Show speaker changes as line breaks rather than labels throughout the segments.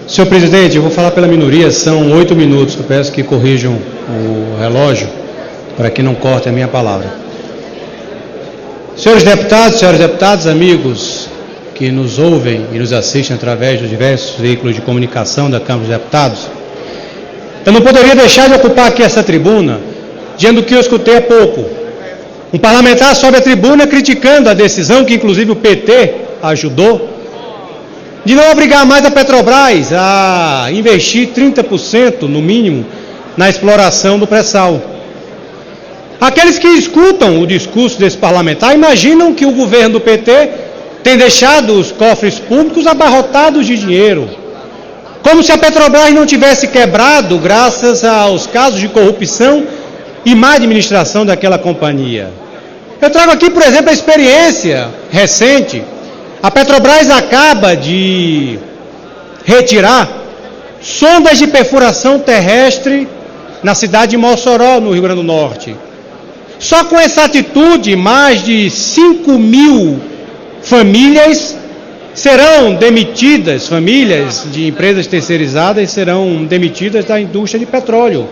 Senhor presidente, eu vou falar pela minoria, são 8 minutos, eu peço que corrijam o relógio para que não corte a minha palavra. Senhores deputados, amigos que nos ouvem e nos assistem através dos diversos veículos de comunicação da Câmara dos Deputados, eu não poderia deixar de ocupar aqui essa tribuna dizendo o que eu escutei há pouco. Um parlamentar sobe a tribuna criticando a decisão que inclusive o PT ajudou, de não obrigar mais a Petrobras a investir 30% no mínimo na exploração do pré-sal. Aqueles que escutam o discurso desse parlamentar imaginam que o governo do PT tem deixado os cofres públicos abarrotados de dinheiro, como se a Petrobras não tivesse quebrado graças aos casos de corrupção e má administração daquela companhia. Eu trago aqui, por exemplo, a experiência recente. A Petrobras acaba de retirar sondas de perfuração terrestre na cidade de Mossoró, no Rio Grande do Norte. Só com essa atitude, mais de 5.000 famílias serão demitidas, famílias de empresas terceirizadas serão demitidas da indústria de petróleo.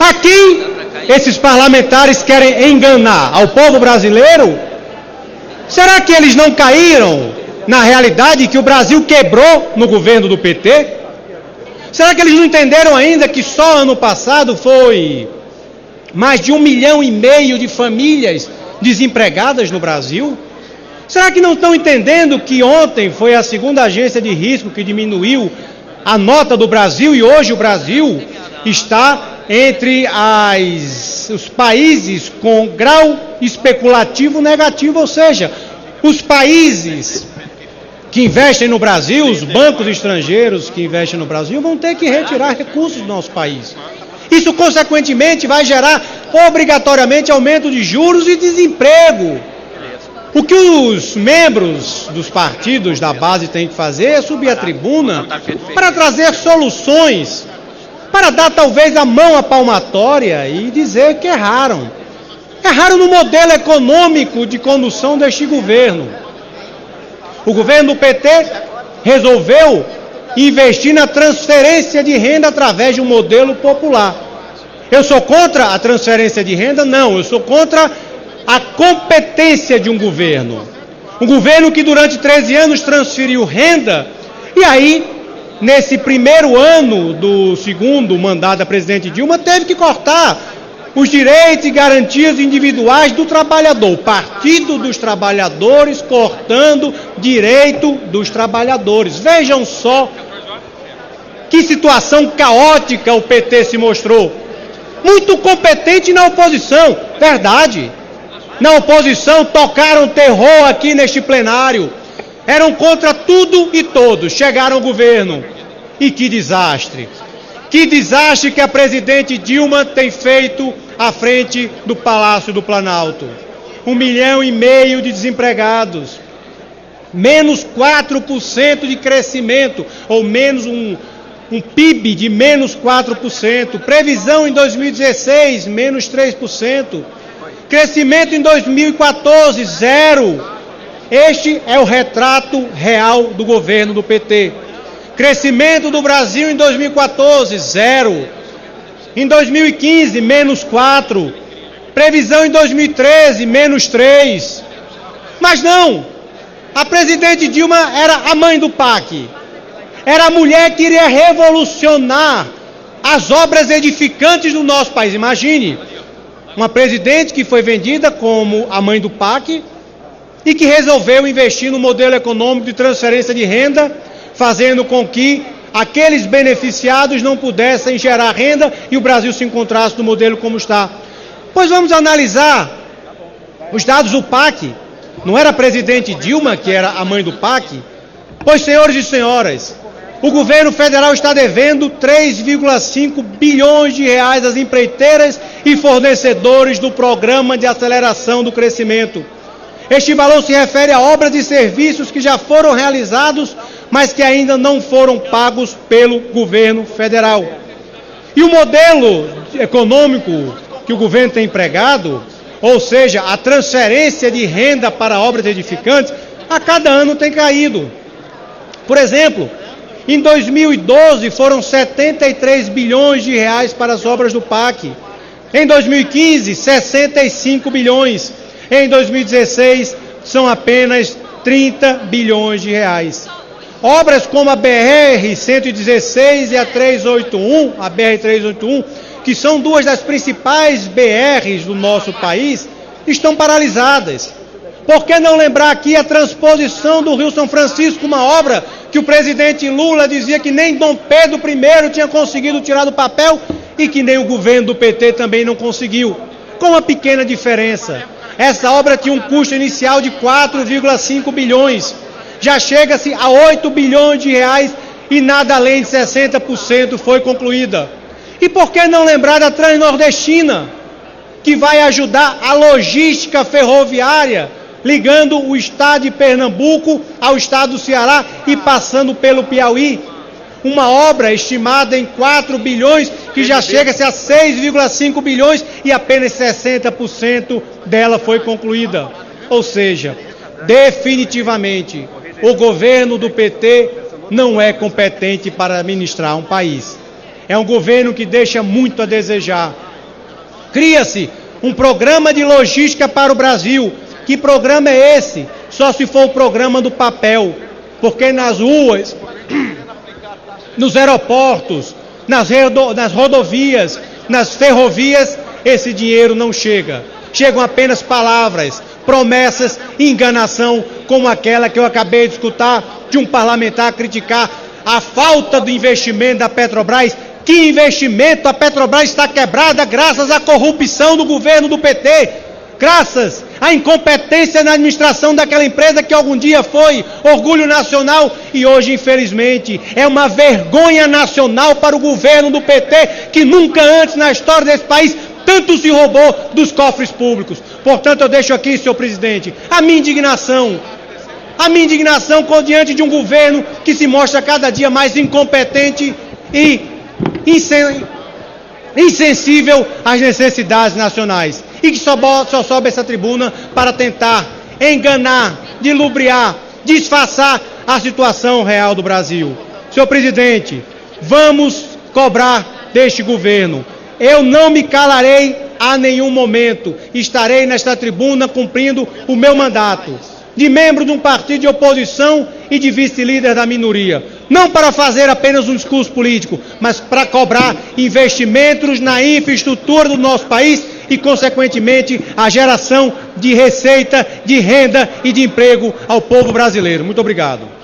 A quem esses parlamentares querem enganar? Ao povo brasileiro? Será que eles não caíram na realidade que o Brasil quebrou no governo do PT? Será que eles não entenderam ainda que só ano passado foi mais de 1,5 milhão de famílias desempregadas no Brasil? Será que não estão entendendo que ontem foi a segunda agência de risco que diminuiu a nota do Brasil e hoje o Brasil está entre os países com grau especulativo negativo, ou seja, os países que investem no Brasil, os bancos estrangeiros que investem no Brasil vão ter que retirar recursos do nosso país. Isso, consequentemente, vai gerar obrigatoriamente aumento de juros e desemprego. O que os membros dos partidos da base têm que fazer é subir à tribuna para trazer soluções, para dar talvez a mão à palmatória e dizer que erraram. Erraram no modelo econômico de condução deste governo. O governo do PT resolveu investir na transferência de renda através de um modelo popular. Eu sou contra a transferência de renda? Não, eu sou contra a competência de um governo. Um governo que durante 13 anos transferiu renda e aí, nesse primeiro ano do segundo mandato da presidente Dilma, teve que cortar os direitos e garantias individuais do trabalhador. O Partido dos Trabalhadores cortando direito dos trabalhadores. Vejam só que situação caótica o PT se mostrou. Muito competente na oposição, verdade. Na oposição tocaram terror aqui neste plenário. Eram contra tudo e todos. Chegaram ao governo. E que desastre! Que desastre que a presidente Dilma tem feito à frente do Palácio do Planalto. 1,5 milhão de desempregados. Menos 4% de crescimento, ou menos um PIB de menos 4%. Previsão em 2016, menos 3%. Crescimento em 2014, zero. Este é o retrato real do governo do PT. Crescimento do Brasil em 2014, zero. Em 2015, menos 4. Previsão em 2013, menos 3. Mas não, a presidente Dilma era a mãe do PAC. Era a mulher que iria revolucionar as obras edificantes do nosso país. Imagine, uma presidente que foi vendida como a mãe do PAC e que resolveu investir no modelo econômico de transferência de renda, fazendo com que aqueles beneficiados não pudessem gerar renda e o Brasil se encontrasse no modelo como está. Pois vamos analisar os dados do PAC. Não era a presidente Dilma que era a mãe do PAC? Pois, senhores e senhoras, o governo federal está devendo 3,5 bilhões de reais às empreiteiras e fornecedores do Programa de Aceleração do Crescimento. Este valor se refere a obras e serviços que já foram realizados, mas que ainda não foram pagos pelo governo federal. E o modelo econômico que o governo tem empregado, ou seja, a transferência de renda para obras edificantes, a cada ano tem caído. Por exemplo, Em 2012 foram 73 bilhões de reais para as obras do PAC. Em 2015, 65 bilhões. Em 2016, são apenas 30 bilhões de reais. Obras como a BR-116 e a 381, a BR-381, que são duas das principais BRs do nosso país, estão paralisadas. Por que não lembrar aqui a transposição do Rio São Francisco, uma obra que o presidente Lula dizia que nem Dom Pedro I tinha conseguido tirar do papel e que nem o governo do PT também não conseguiu. Com uma pequena diferença. Essa obra tinha um custo inicial de 4,5 bilhões. Já chega-se a 8 bilhões de reais e nada além de 60% foi concluída. E por que não lembrar da Transnordestina, que vai ajudar a logística ferroviária, ligando o estado de Pernambuco ao estado do Ceará e passando pelo Piauí? Uma obra estimada em 4 bilhões, que já chega-se a 6,5 bilhões e apenas 60% dela foi concluída. Ou seja, definitivamente, o governo do PT não é competente para administrar um país. É um governo que deixa muito a desejar. Cria-se um programa de logística para o Brasil. Que programa é esse? Só se for o programa do papel. Porque nas ruas, nos aeroportos, nas rodovias, nas ferrovias, esse dinheiro não chega. Chegam apenas palavras, promessas e enganação, como aquela que eu acabei de escutar de um parlamentar criticar a falta do investimento da Petrobras. Que investimento? A Petrobras está quebrada graças à corrupção do governo do PT, graças à incompetência na administração daquela empresa que algum dia foi orgulho nacional e hoje, infelizmente, é uma vergonha nacional para o governo do PT, que nunca antes na história desse país tanto se roubou dos cofres públicos. Portanto, eu deixo aqui, senhor presidente, a minha indignação diante de um governo que se mostra cada dia mais incompetente e insensível às necessidades nacionais, e que só sobe essa tribuna para tentar enganar, dilubriar, disfarçar a situação real do Brasil. Senhor presidente, vamos cobrar deste governo. Eu não me calarei a nenhum momento. Estarei nesta tribuna cumprindo o meu mandato de membro de um partido de oposição e de vice-líder da minoria. Não para fazer apenas um discurso político, mas para cobrar investimentos na infraestrutura do nosso país e, consequentemente, a geração de receita, de renda e de emprego ao povo brasileiro. Muito obrigado.